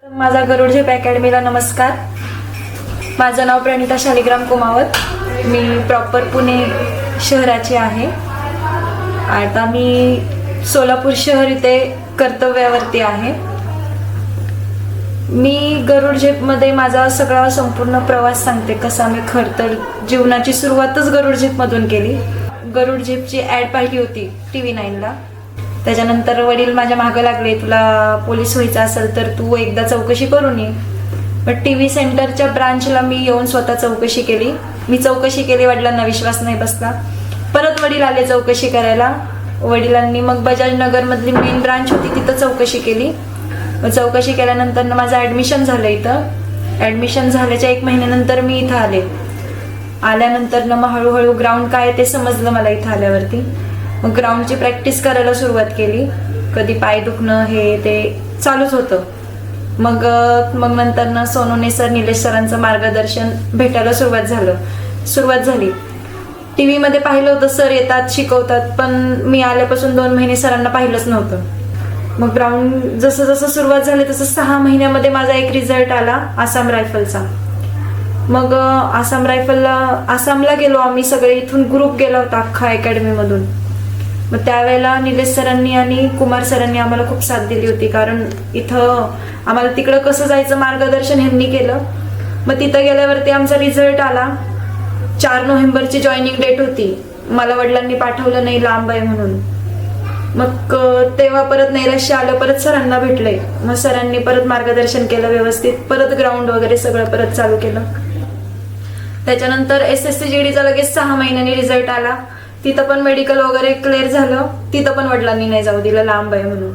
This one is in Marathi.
माझा गरुड झेप अकॅडमीला नमस्कार. माझं नाव प्रणिता शालिग्राम कुमावत. मी प्रॉपर पुणे शहराची आहे. आता मी सोलापूर शहर इथे कर्तव्यावरती आहे. मी गरुड झेपमध्ये माझा सगळा संपूर्ण प्रवास सांगते. कसा मी खरतर जीवनाची सुरुवातच गरुड झेपमधून केली. गरुड झेपची ॲड पाहिली होती TV9ला. त्याच्यानंतर वडील माझ्या मागं लागले, तुला पोलीस व्हायचं असेल तर तू एकदा चौकशी करून ये. पण TV सेंटरच्या ब्रांचला मी येऊन स्वतः चौकशी केली. वडिलांना विश्वास नाही बसला. परत वडील आले चौकशी करायला. वडिलांनी मग बजाज नगरमधली मेन ब्रांच होती तिथं चौकशी केली. चौकशी केल्यानंतर माझं ॲडमिशन झालं. इथं ॲडमिशन झाल्याच्या 1 महिन्यानंतर मी इथं आले. आल्यानंतर मग हळूहळू ग्राउंड काय ते समजलं मला इथं आल्यावरती. मग ग्राउंडची प्रॅक्टिस करायला सुरुवात केली. कधी पाय दुखणं हे ते चालूच होतं. मग नंतर सोनोने सर, निलेश सरांचं मार्गदर्शन भेटायला सुरुवात झाली. TV मध्ये पाहिलं होतं सर येतात शिकवतात, पण मी आल्यापासून 2 महिने सरांना पाहिलंच नव्हतं. मग ग्राउंड जसं सुरुवात झाली तसं 6 महिन्यामध्ये माझा एक रिझल्ट आला आसाम रायफलचा. मग आसामला गेलो आम्ही सगळे. इथून ग्रुप गेला होता अख्खा अकॅडमीमधून. मग त्यावेळेला निलेश सरांनी आणि कुमार सरांनी आम्हाला खूप साथ दिली होती, कारण इथं आम्हाला तिकडं कसं जायचं मार्गदर्शन ह्यांनी केलं. मग तिथं गेल्यावरती आमचा रिझल्ट आला. 4 नोव्हेंबरची जॉईनिंग डेट होती. मला वडिलांनी पाठवलं नाही, लांब आहे म्हणून. मग तेव्हा परत नैराश्य आलं. परत सरांना भेटले. मग सरांनी परत मार्गदर्शन केलं व्यवस्थित. परत ग्राउंड वगैरे सगळं परत चालू केलं. त्याच्यानंतर SSC GDचा लगेच 6 महिन्यांनी रिझल्ट आला. तिथं पण मेडिकल वगैरे क्लिअर झालं. तिथं पण वडिलांनी नाही जाऊ दिलं, लांब आहे म्हणून.